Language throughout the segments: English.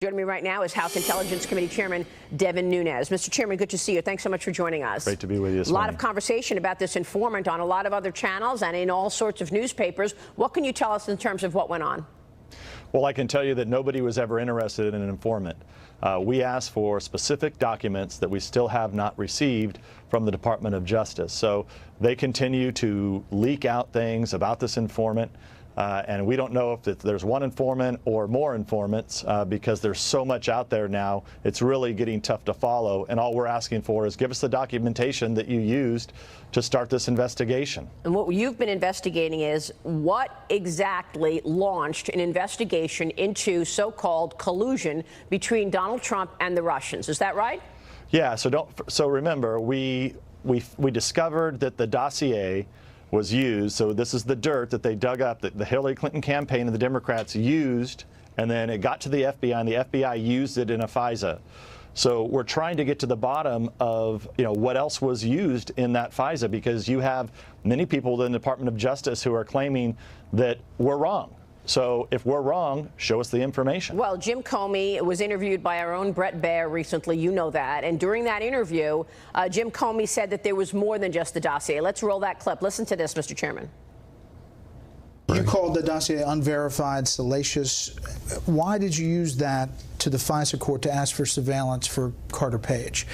Joining me right now is House Intelligence Committee Chairman Devin Nunes. Mr. Chairman, good to see you. Thanks so much for joining us. Great to be with you this morning. A lot of conversation about this informant on a lot of other channels and in all sorts of newspapers. What can you tell us in terms of what went on? Well, I can tell you that nobody was ever interested in an informant. We asked for specific documents that we still have not received from the Department of Justice. So they continue to leak out things about this informant. And we don't know if there's one informant or more informants because there's so much out there now. It's really getting tough to follow. And all we're asking for is give us the documentation that you used to start this investigation. And what you've been investigating is what exactly launched an investigation into so-called collusion between Donald Trump and the Russians. Is that right? Yeah. So remember, we discovered that the dossier was used. So this is the dirt that they dug up that the Hillary Clinton campaign and the Democrats used, and then it got to the FBI, and the FBI used it in a FISA. So we're trying to get to the bottom of what else was used in that FISA, because you have many people in the Department of Justice who are claiming that we're wrong. So if we're wrong, show us the information. Well, Jim Comey was interviewed by our own Brett Baer recently. You know that. And during that interview, Jim Comey said that there was more than just the dossier. Let's roll that clip. Listen to this, Mr. Chairman. You called the dossier unverified, salacious. Why did you use that to the FISA court to ask for surveillance for Carter Page?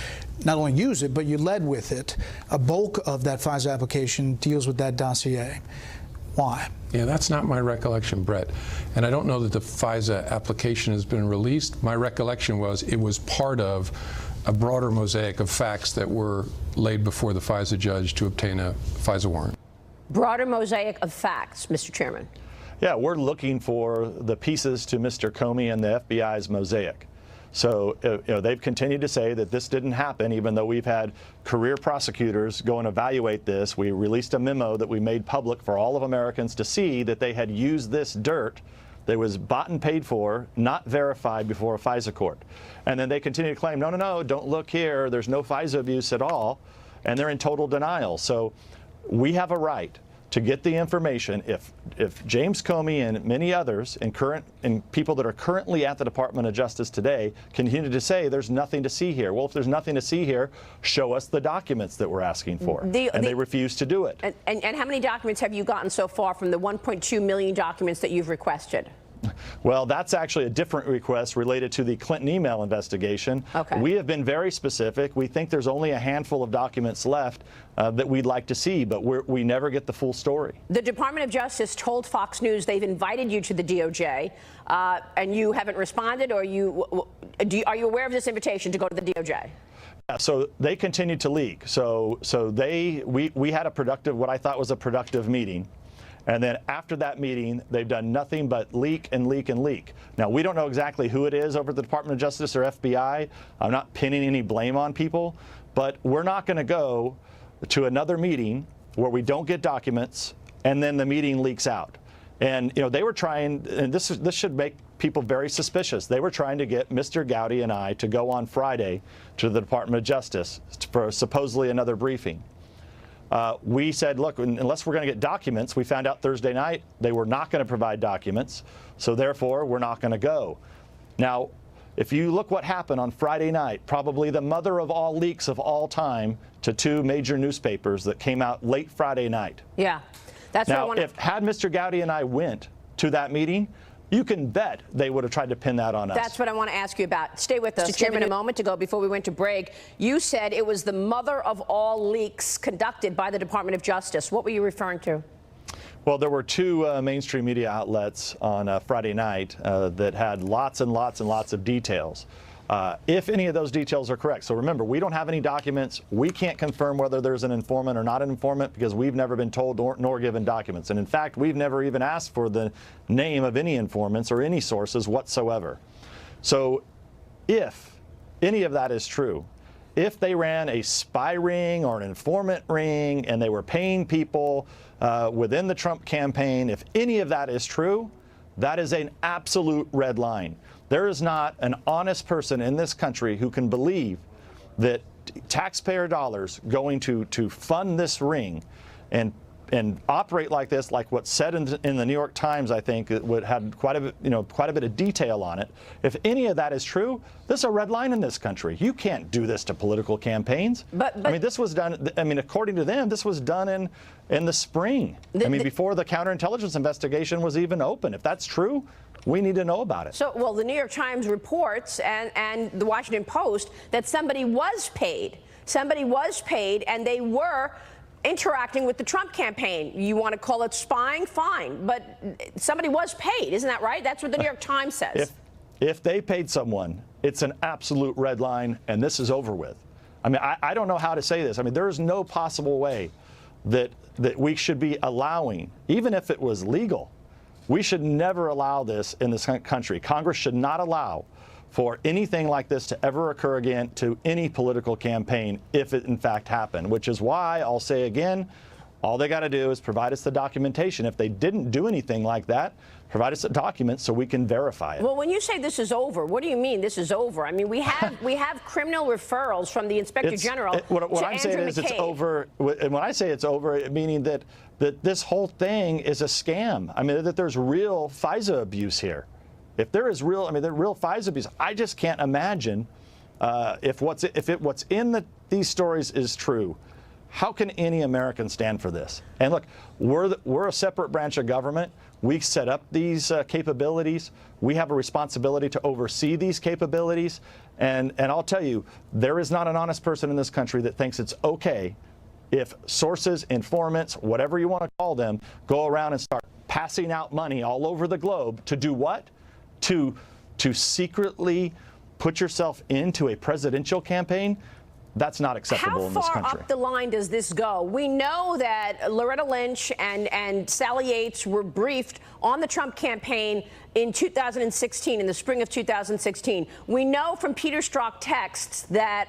Not only use it, but you led with it. A bulk of that FISA application deals with that dossier. Why? Yeah, that's not my recollection, Brett. And I don't know that the FISA application has been released. My recollection was it was part of a broader mosaic of facts that were laid before the FISA judge to obtain a FISA warrant. Broader mosaic of facts, Mr. Chairman. Yeah, we're looking for the pieces to Mr. Comey and the FBI's mosaic. So they've continued to say that this didn't happen, even though we've had career prosecutors go and evaluate this. We released a memo that we made public for all of Americans to see that they had used this dirt that was bought and paid for, not verified before a FISA court. And then they continue to claim, no, don't look here. There's no FISA abuse at all. And they're in total denial. So we have a right to get the information. If James Comey and many others and people that are currently at the Department of Justice today continue to say there's nothing to see here. Well, if there's nothing to see here, show us the documents that we're asking for. They refuse to do it. And how many documents have you gotten so far from the 1.2 million documents that you've requested? Well, that's actually a different request related to the Clinton email investigation. Okay. We have been very specific. We think there's only a handful of documents left that we'd like to see, but we never get the full story. The Department of Justice told Fox News they've invited you to the DOJ, and you haven't responded, or are you aware of this invitation to go to the DOJ? Yeah, so they continued to leak. So we had what I thought was a productive meeting. And then after that meeting, they've done nothing but leak and leak and leak. Now, we don't know exactly who it is over at the Department of Justice or FBI. I'm not pinning any blame on people, but we're not going to go to another meeting where we don't get documents and then the meeting leaks out. And they were trying, and this should make people very suspicious. They were trying to get Mr. Gowdy and I to go on Friday to the Department of Justice for supposedly another briefing. We said, look, unless we're going to get documents, we found out Thursday night they were not going to provide documents, so therefore we're not going to go. Now, if you look what happened on Friday night, probably the mother of all leaks of all time to two major newspapers that came out late Friday night. Yeah, that's now, what I want. Had Mr. Gowdy and I went to that meeting, you can bet they would have tried to pin that on us. That's what I want to ask you about. Stay with us. Mr. Chairman, a moment ago, before we went to break, you said it was the mother of all leaks conducted by the Department of Justice. What were you referring to? Well, there were two mainstream media outlets on Friday night that had lots and lots and lots of details. If any of those details are correct. So remember, we don't have any documents. We can't confirm whether there's an informant or not an informant because we've never been told nor given documents. And in fact, we've never even asked for the name of any informants or any sources whatsoever. So if any of that is true, if they ran a spy ring or an informant ring and they were paying people within the Trump campaign, if any of that is true, that is an absolute red line. There is not an honest person in this country who can believe that taxpayer dollars going to fund this ring and and operate like this, like what's said in the New York Times, I think it would had quite a bit of detail on it. If any of that is true, this is a red line in this country. You can't do this to political campaigns. But I mean, this was done. I mean, according to them, this was done in the spring. I mean, before the counterintelligence investigation was even open. If that's true, we need to know about it. So, well, the New York Times reports and the Washington Post that somebody was paid. Somebody was paid, and they were interacting with the Trump campaign. You want to call it spying? Fine. But somebody was paid. Isn't that right? That's what the New York Times says. If they paid someone, it's an absolute red line, and this is over with. I mean, I don't know how to say this. I mean, there is no possible way that we should be allowing, even if it was legal, we should never allow this in this country. Congress should not allow for anything like this to ever occur again to any political campaign if it in fact happened, which is why I'll say again, all they got to do is provide us the documentation. If they didn't do anything like that, provide us a document so we can verify it. Well, when you say this is over, what do you mean this is over? I mean, we have criminal referrals from the Inspector General what I'm saying is it's over. And when I say it's over, meaning that this whole thing is a scam. I mean, that there's real FISA abuse here. If there is real, I mean, the real FISA abuse, I just can't imagine if what's in these stories is true. How can any American stand for this? And look, we're a separate branch of government. We set up these capabilities. We have a responsibility to oversee these capabilities. And I'll tell you, there is not an honest person in this country that thinks it's okay if sources, informants, whatever you want to call them, go around and start passing out money all over the globe to do what? To secretly put yourself into a presidential campaign. That's not acceptable in this country. How far up the line does this go? We know that Loretta Lynch and Sally Yates were briefed on the Trump campaign in 2016, in the spring of 2016. We know from Peter Strzok texts that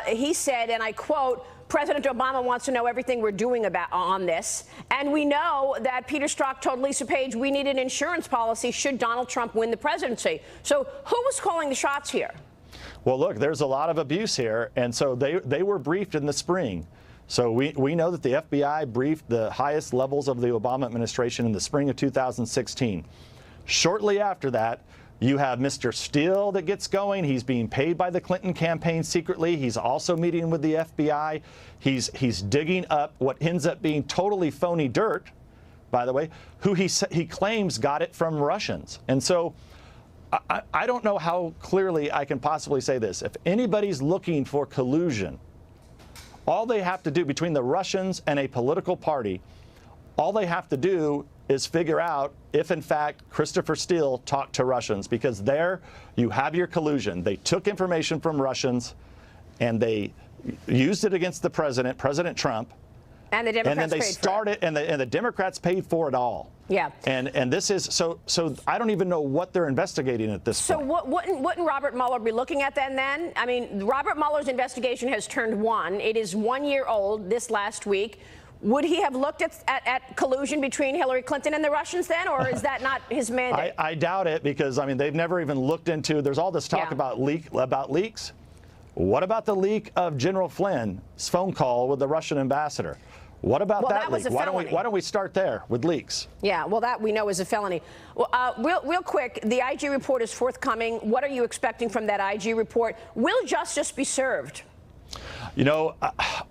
he said, and I quote, President Obama wants to know everything we're doing on this. And we know that Peter Strzok told Lisa Page we need an insurance policy should Donald Trump win the presidency. So who was calling the shots here? Well, look, there's a lot of abuse here. And so they were briefed in the spring. So we know that the FBI briefed the highest levels of the Obama administration in the spring of 2016. Shortly after that, you have Mr. Steele that gets going. He's being paid by the Clinton campaign secretly. He's also meeting with the FBI. He's digging up what ends up being totally phony dirt, by the way, who he claims got it from Russians. And so I don't know how clearly I can possibly say this. If anybody's looking for collusion, all they have to do between the Russians and a political party, all they have to do is figure out if, in fact, Christopher Steele talked to Russians, because there you have your collusion. They took information from Russians and they used it against the president, President Trump. And the Democrats and then they started, and the Democrats paid for it all. Yeah. And this is so I don't even know what they're investigating at this point. So wouldn't Robert Mueller be looking at then? I mean, Robert Mueller's investigation has turned one. It is 1 year old this last week. Would he have looked at collusion between Hillary Clinton and the Russians then, or is that not his mandate? I doubt it, because, I mean, they've never even looked into, there's all this talk about leaks. What about the leak of General Flynn's phone call with the Russian ambassador? What about that leak? Why don't we start there with leaks? Yeah, well, that we know is a felony. Well, real quick, the IG report is forthcoming. What are you expecting from that IG report? Will justice be served? You know,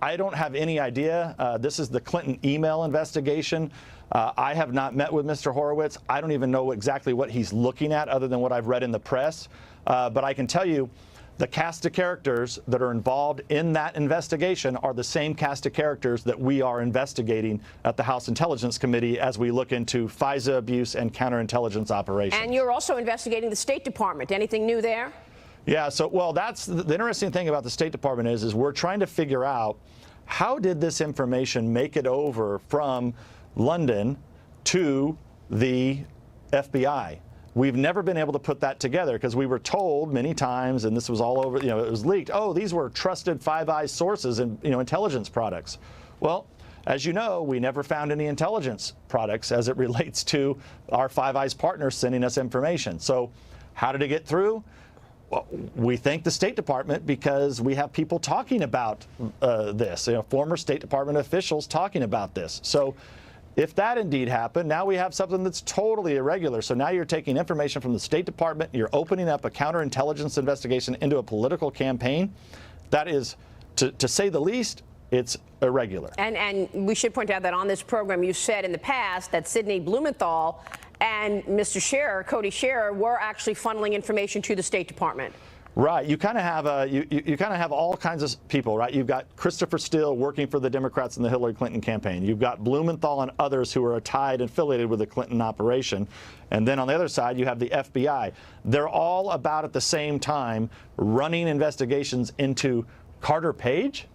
I don't have any idea. This is the Clinton email investigation. I have not met with Mr. Horowitz. I don't even know exactly what he's looking at other than what I've read in the press. But I can tell you the cast of characters that are involved in that investigation are the same cast of characters that we are investigating at the House Intelligence Committee as we look into FISA abuse and counterintelligence operations. And you're also investigating the State Department. Anything new there? Yeah, so, well, that's the interesting thing about the State Department is we're trying to figure out how did this information make it over from London to the FBI. We've never been able to put that together because we were told many times, and this was all over, you know, it was leaked, oh, these were trusted Five Eyes sources and, you know, intelligence products. Well, as you know, we never found any intelligence products as it relates to our Five Eyes partners sending us information. So how did it get through? Well, we thank the State Department because we have people talking about this, former State Department officials talking about this. So if that indeed happened, now we have something that's totally irregular. So now you're taking information from the State Department, you're opening up a counterintelligence investigation into a political campaign. That is, to say the least, it's irregular. And we should point out that on this program, you said in the past that Sidney Blumenthal and Mr. Scherer, Cody Scherer, were actually funneling information to the State Department. Right. You kind of have you kind of have all kinds of people, right? You've got Christopher Steele working for the Democrats in the Hillary Clinton campaign. You've got Blumenthal and others who are tied and affiliated with the Clinton operation. And then on the other side, you have the FBI. They're all about at the same time running investigations into Carter Page.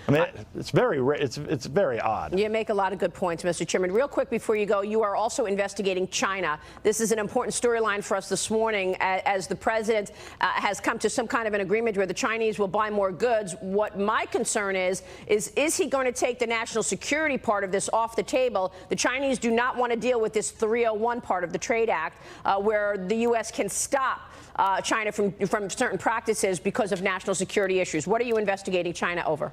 I mean, it's very odd. You make a lot of good points, Mr. Chairman. Real quick before you go, you are also investigating China. This is an important storyline for us this morning as the president has come to some kind of an agreement where the Chinese will buy more goods. What my concern is he going to take the national security part of this off the table? The Chinese do not want to deal with this 301 part of the Trade Act where the U.S. can stop China from certain practices because of national security issues. What are you investigating China over?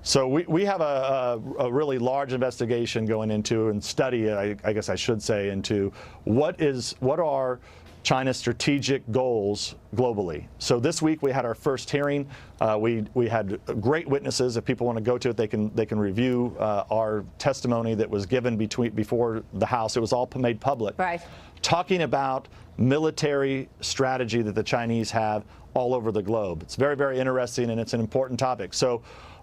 So we have a really large investigation going into and study, I guess I should say, into what are China's strategic goals globally. So this week we had our first hearing. We had great witnesses. If people want to go to it, they can review our testimony that was given before the House. It was all made public. Right. Talking about military strategy that the Chinese have all over the globe. It's very, very interesting, and it's an important topic. So.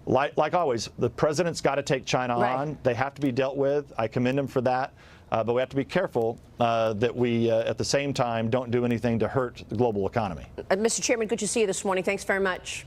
Like always, the president's got to take China on. They have to be dealt with. I commend him for that. But we have to be careful that we, at the same time, don't do anything to hurt the global economy. Mr. Chairman, good to see you this morning. Thanks very much.